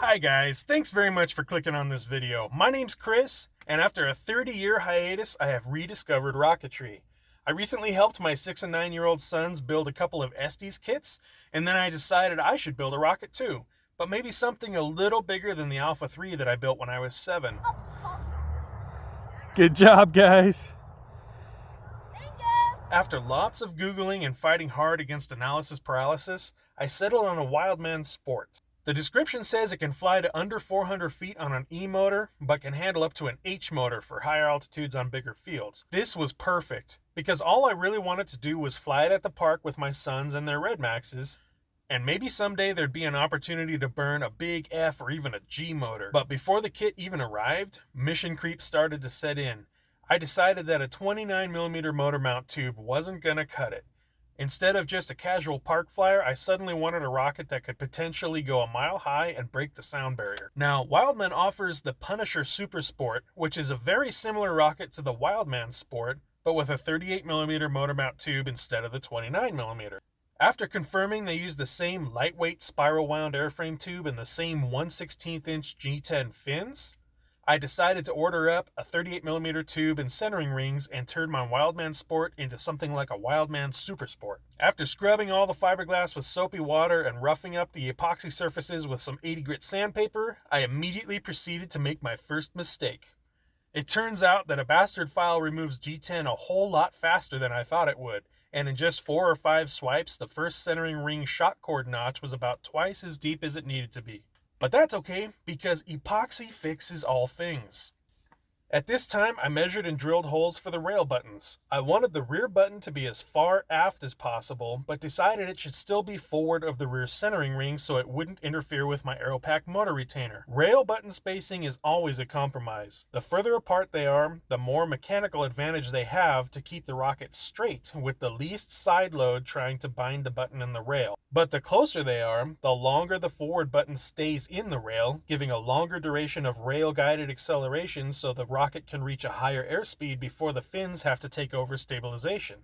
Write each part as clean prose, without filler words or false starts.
Hi guys, thanks very much for clicking on this video. My name's Chris, and after a 30-year hiatus, I have rediscovered rocketry. I recently helped my 6 and 9-year-old sons build a couple of Estes kits, and then I decided I should build a rocket too, but maybe something a little bigger than the Alpha 3 that I built when I was 7. Good job, guys. After lots of Googling and fighting hard against analysis paralysis, I settled on a Wildman Sport. The description says it can fly to under 400 feet on an E motor, but can handle up to an H motor for higher altitudes on bigger fields. This was perfect, because all I really wanted to do was fly it at the park with my sons and their Red Maxes, and maybe someday there'd be an opportunity to burn a big F or even a G motor. But before the kit even arrived, mission creep started to set in. I decided that a 29mm motor mount tube wasn't gonna cut it. Instead of just a casual park flyer, I suddenly wanted a rocket that could potentially go a mile high and break the sound barrier. Now, Wildman offers the Punisher Super Sport, which is a very similar rocket to the Wildman Sport, but with a 38mm motor mount tube instead of the 29mm. After confirming they use the same lightweight spiral wound airframe tube and the same 1/16" G10 fins, I decided to order up a 38mm tube and centering rings and turn my Wildman Sport into something like a Wildman Super Sport. After scrubbing all the fiberglass with soapy water and roughing up the epoxy surfaces with some 80 grit sandpaper, I immediately proceeded to make my first mistake. It turns out that a bastard file removes G10 a whole lot faster than I thought it would, and in just 4 or 5 swipes, the first centering ring shot cord notch was about twice as deep as it needed to be. But that's okay, because epoxy fixes all things. At this time, I measured and drilled holes for the rail buttons. I wanted the rear button to be as far aft as possible, but decided it should still be forward of the rear centering ring so it wouldn't interfere with my Aeropack motor retainer. Rail button spacing is always a compromise. The further apart they are, the more mechanical advantage they have to keep the rocket straight, with the least side load trying to bind the button and the rail. But the closer they are, the longer the forward button stays in the rail, giving a longer duration of rail-guided acceleration so the rocket can reach a higher airspeed before the fins have to take over stabilization.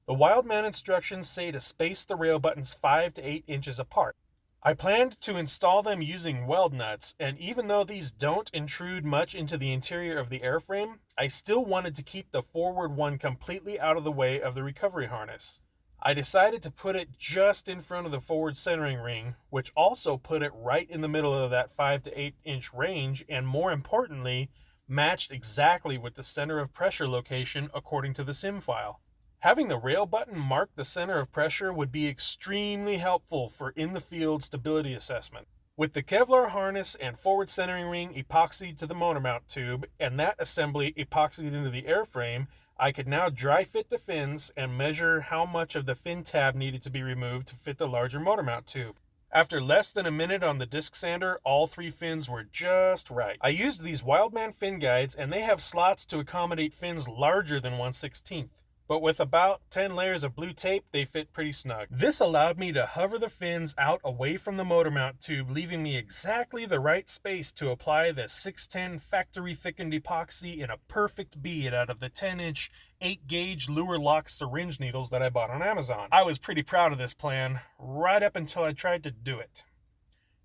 The Wildman instructions say to space the rail buttons 5 to 8 inches apart. I planned to install them using weld nuts, and even though these don't intrude much into the interior of the airframe, I still wanted to keep the forward one completely out of the way of the recovery harness. I decided to put it just in front of the forward centering ring, which also put it right in the middle of that 5 to 8 inch range, and more importantly, matched exactly with the center of pressure location according to the sim file. Having the rail button mark the center of pressure would be extremely helpful for in-the-field stability assessment. With the Kevlar harness and forward centering ring epoxied to the motor mount tube, and that assembly epoxied into the airframe, I could now dry fit the fins and measure how much of the fin tab needed to be removed to fit the larger motor mount tube. After less than a minute on the disc sander, all 3 fins were just right. I used these Wildman fin guides, and they have slots to accommodate fins larger than 1/16. But with about 10 layers of blue tape, they fit pretty snug. This allowed me to hover the fins out away from the motor mount tube, leaving me exactly the right space to apply the 610 factory thickened epoxy in a perfect bead out of the 10-inch 8-gauge lure lock syringe needles that I bought on Amazon. I was pretty proud of this plan, right up until I tried to do it.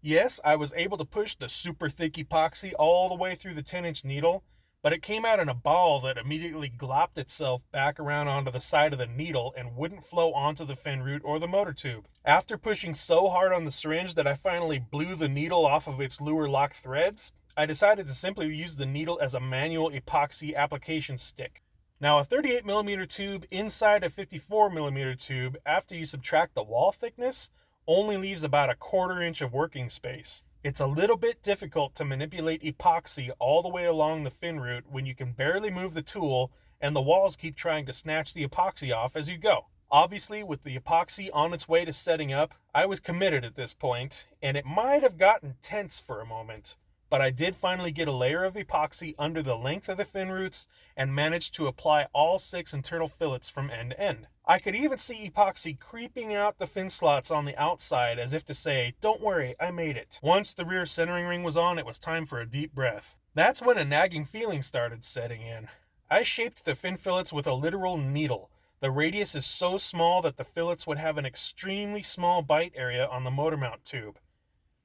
Yes, I was able to push the super thick epoxy all the way through the 10-inch needle, but it came out in a ball that immediately glopped itself back around onto the side of the needle and wouldn't flow onto the fin root or the motor tube. After pushing so hard on the syringe that I finally blew the needle off of its lure lock threads, I decided to simply use the needle as a manual epoxy application stick. Now, a 38mm tube inside a 54mm tube, after you subtract the wall thickness, only leaves about a 1/4 inch of working space. It's a little bit difficult to manipulate epoxy all the way along the fin root when you can barely move the tool and the walls keep trying to snatch the epoxy off as you go. Obviously, with the epoxy on its way to setting up, I was committed at this point, and it might have gotten tense for a moment, but I did finally get a layer of epoxy under the length of the fin roots and managed to apply all 6 internal fillets from end to end. I could even see epoxy creeping out the fin slots on the outside as if to say, "Don't worry, I made it." Once the rear centering ring was on, it was time for a deep breath. That's when a nagging feeling started setting in. I shaped the fin fillets with a literal needle. The radius is so small that the fillets would have an extremely small bite area on the motor mount tube.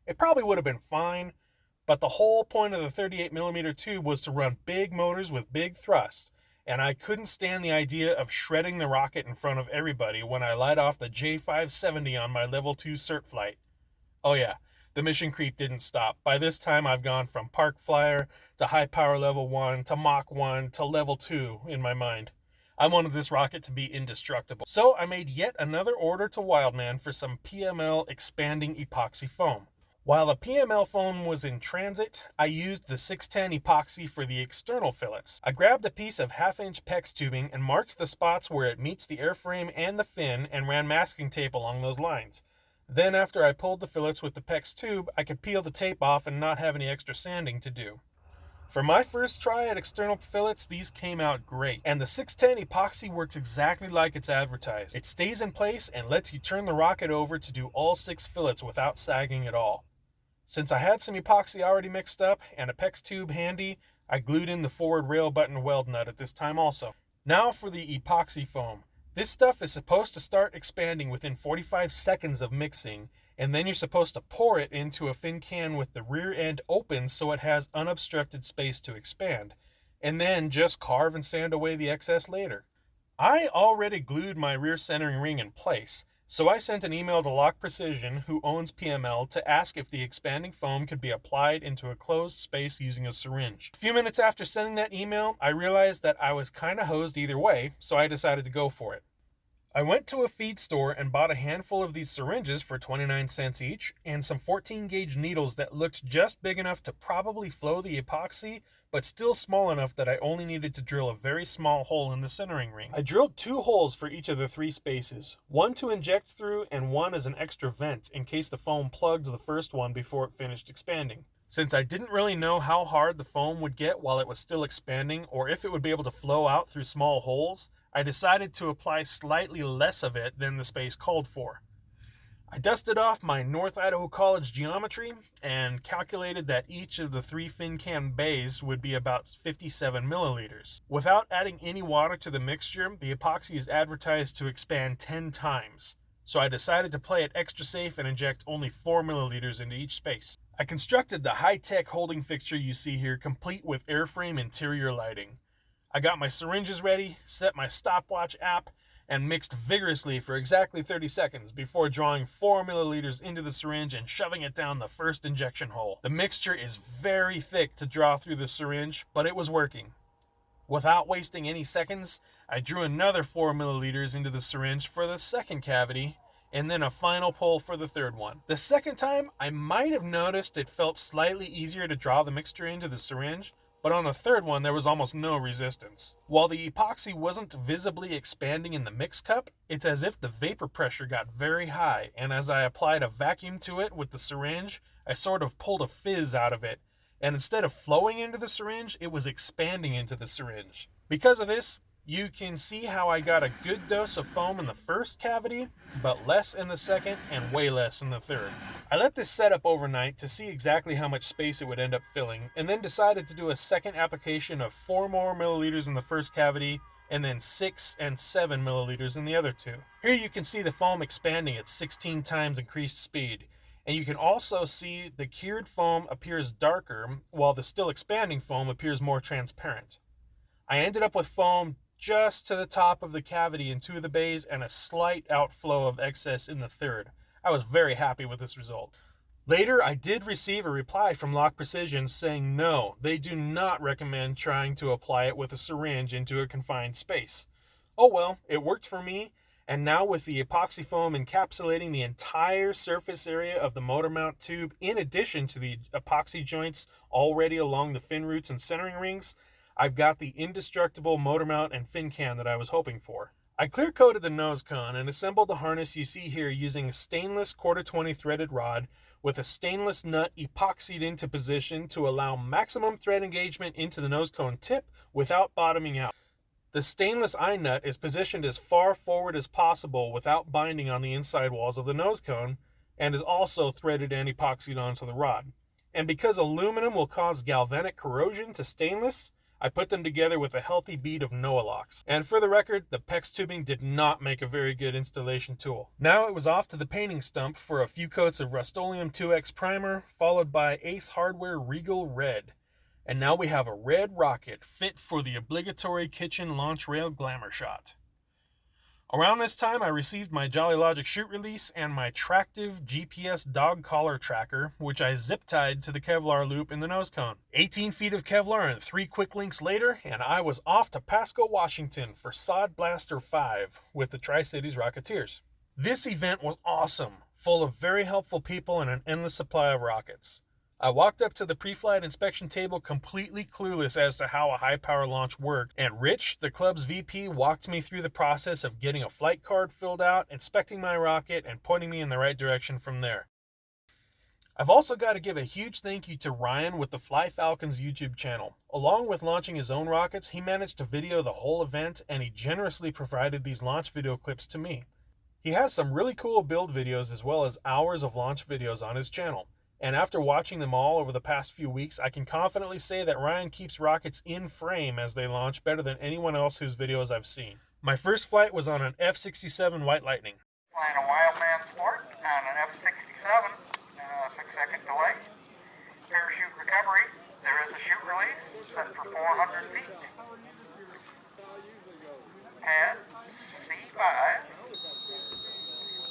It probably would have been fine, But the whole point of the 38mm tube was to run big motors with big thrust, and I couldn't stand the idea of shredding the rocket in front of everybody when I light off the J570 on my level 2 cert flight. Oh yeah, the mission creep didn't stop. By this time I've gone from park flyer to high power level 1 to Mach 1 to level 2 in my mind. I wanted this rocket to be indestructible. So I made yet another order to Wildman for some PML expanding epoxy foam. While the PML foam was in transit, I used the 610 epoxy for the external fillets. I grabbed a piece of 1/2-inch PEX tubing and marked the spots where it meets the airframe and the fin and ran masking tape along those lines. Then after I pulled the fillets with the PEX tube, I could peel the tape off and not have any extra sanding to do. For my first try at external fillets, these came out great, and the 610 epoxy works exactly like it's advertised. It stays in place and lets you turn the rocket over to do all 6 fillets without sagging at all. Since I had some epoxy already mixed up and a PEX tube handy, I glued in the forward rail button weld nut at this time also. Now for the epoxy foam. This stuff is supposed to start expanding within 45 seconds of mixing, and then you're supposed to pour it into a fin can with the rear end open so it has unobstructed space to expand, and then just carve and sand away the excess later. I already glued my rear centering ring in place, so I sent an email to Lock Precision, who owns PML, to ask if the expanding foam could be applied into a closed space using a syringe. A few minutes after sending that email, I realized that I was kinda hosed either way, so I decided to go for it. I went to a feed store and bought a handful of these syringes for 29 cents each, and some 14-gauge needles that looked just big enough to probably flow the epoxy, but still small enough that I only needed to drill a very small hole in the centering ring. I drilled 2 holes for each of the 3 spaces, one to inject through and one as an extra vent in case the foam plugged the first one before it finished expanding. Since I didn't really know how hard the foam would get while it was still expanding, or if it would be able to flow out through small holes, I decided to apply slightly less of it than the space called for. I dusted off my North Idaho College geometry and calculated that each of the 3 fin can bays would be about 57 milliliters. Without adding any water to the mixture, the epoxy is advertised to expand 10 times. So I decided to play it extra safe and inject only 4 milliliters into each space. I constructed the high-tech holding fixture you see here, complete with airframe interior lighting. I got my syringes ready, set my stopwatch app, and mixed vigorously for exactly 30 seconds before drawing 4 milliliters into the syringe and shoving it down the first injection hole. The mixture is very thick to draw through the syringe, but it was working. Without wasting any seconds, I drew another 4 milliliters into the syringe for the second cavity, and then a final pull for the third one. The second time, I might have noticed it felt slightly easier to draw the mixture into the syringe, but on the third one there was almost no resistance. While the epoxy wasn't visibly expanding in the mix cup, it's as if the vapor pressure got very high, and as I applied a vacuum to it with the syringe, I sort of pulled a fizz out of it, and instead of flowing into the syringe, it was expanding into the syringe. Because of this, you can see how I got a good dose of foam in the first cavity, but less in the second and way less in the third. I let this set up overnight to see exactly how much space it would end up filling, and then decided to do a second application of 4 more milliliters in the first cavity, and then 6 and 7 milliliters in the other 2. Here you can see the foam expanding at 16 times increased speed, and you can also see the cured foam appears darker, while the still expanding foam appears more transparent. I ended up with foam just to the top of the cavity in 2 of the bays and a slight outflow of excess in the third. I was very happy with this result. Later, I did receive a reply from Lock Precision saying no, they do not recommend trying to apply it with a syringe into a confined space. Oh well, it worked for me, and now with the epoxy foam encapsulating the entire surface area of the motor mount tube, in addition to the epoxy joints already along the fin roots and centering rings, I've got the indestructible motor mount and fin can that I was hoping for. I clear coated the nose cone and assembled the harness you see here using a stainless 1/4-20 threaded rod with a stainless nut epoxied into position to allow maximum thread engagement into the nose cone tip without bottoming out. The stainless eye nut is positioned as far forward as possible without binding on the inside walls of the nose cone, and is also threaded and epoxied onto the rod. And because aluminum will cause galvanic corrosion to stainless, I put them together with a healthy bead of Noah locks. And for the record, the PEX tubing did not make a very good installation tool. Now it was off to the painting stump for a few coats of Rust-Oleum 2X primer, followed by Ace Hardware Regal Red. And now we have a red rocket fit for the obligatory kitchen launch rail glamour shot. Around this time, I received my Jolly Logic chute release and my Tractive GPS dog collar tracker, which I zip-tied to the Kevlar loop in the nose cone. 18 feet of Kevlar and 3 quick links later, and I was off to Pasco, Washington for Sodblaster V with the Tri-Cities Rocketeers. This event was awesome, full of very helpful people and an endless supply of rockets. I walked up to the pre-flight inspection table completely clueless as to how a high-power launch worked, and Rich, the club's VP, walked me through the process of getting a flight card filled out, inspecting my rocket, and pointing me in the right direction from there. I've also got to give a huge thank you to Ryan with the Fly Falcons YouTube channel. Along with launching his own rockets, he managed to video the whole event, and he generously provided these launch video clips to me. He has some really cool build videos as well as hours of launch videos on his channel. And after watching them all over the past few weeks, I can confidently say that Ryan keeps rockets in frame as they launch better than anyone else whose videos I've seen. My first flight was on an F-67 White Lightning. Flying a Wildman Sport on an F-67, 6-second delay. Parachute recovery, there is a chute release set for 400 feet. Pad C5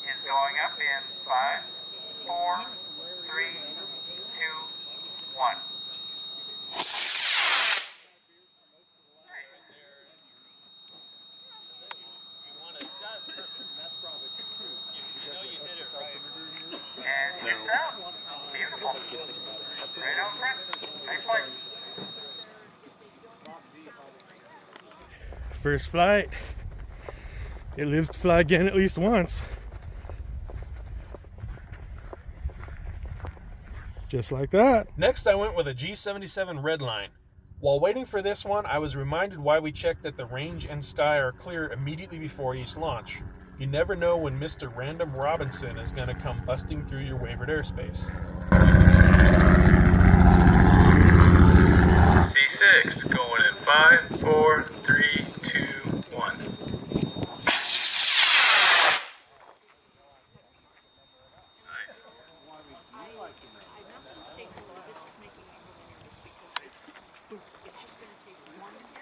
is going up in 5, 4, 3, 2, 1. And it's out. Beautiful. Right out front. Nice flight. First flight. It lives to fly again at least once. Just like that. Next, I went with a G77 Redline. While waiting for this one, I was reminded why we checked that the range and sky are clear immediately before each launch. You never know when Mr. Random Robinson is going to come busting through your wavered airspace. C6 going in 5, 4, 3, 2, 1.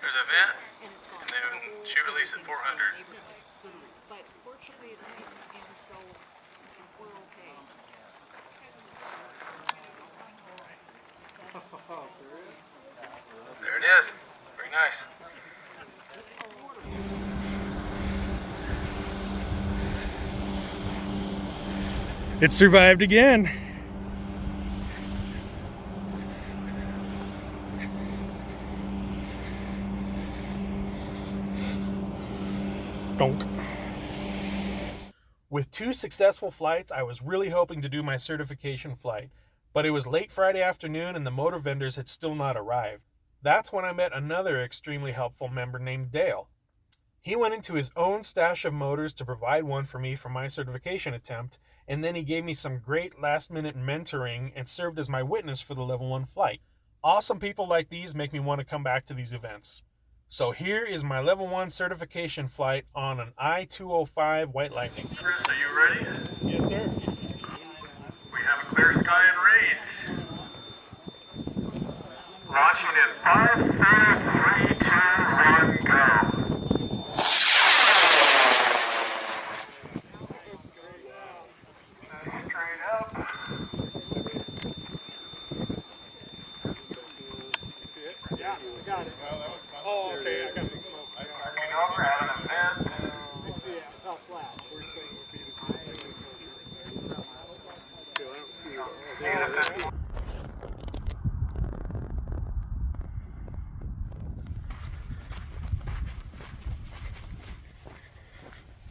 There's a vent, and then chute release at 400. But fortunately it didn't, and so we're okay. There it is. Very nice. It survived again. Donk. With 2 successful flights, I was really hoping to do my certification flight, but it was late Friday afternoon and the motor vendors had still not arrived. That's when I met another extremely helpful member named Dale. He went into his own stash of motors to provide one for me for my certification attempt, and then he gave me some great last-minute mentoring and served as my witness for the Level 1 flight. Awesome people like these make me want to come back to these events. So here is my Level 1 certification flight on an I-205 White Lightning. Chris, are you ready? Yes, sir. We have a clear sky and range. Launching in 5, 4, 3, 2, 1, go. Straight up. Yeah, got it. Oh, okay, I got the smoke. Working over out of the vent. I see it. It's not flat. First thing would be to see it.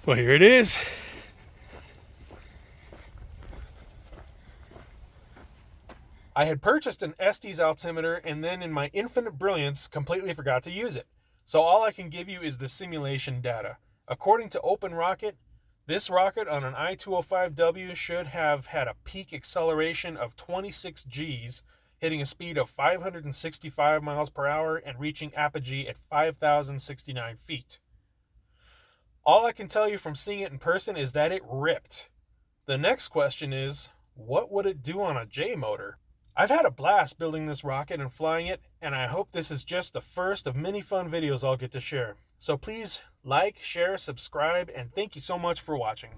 Well, here it is. I had purchased an Estes altimeter and then in my infinite brilliance completely forgot to use it. So all I can give you is the simulation data. According to OpenRocket, this rocket on an I-205W should have had a peak acceleration of 26 Gs hitting a speed of 565 miles per hour and reaching apogee at 5,069 feet. All I can tell you from seeing it in person is that it ripped. The next question is, what would it do on a J motor? I've had a blast building this rocket and flying it, and I hope this is just the first of many fun videos I'll get to share. So please like, share, subscribe, and thank you so much for watching.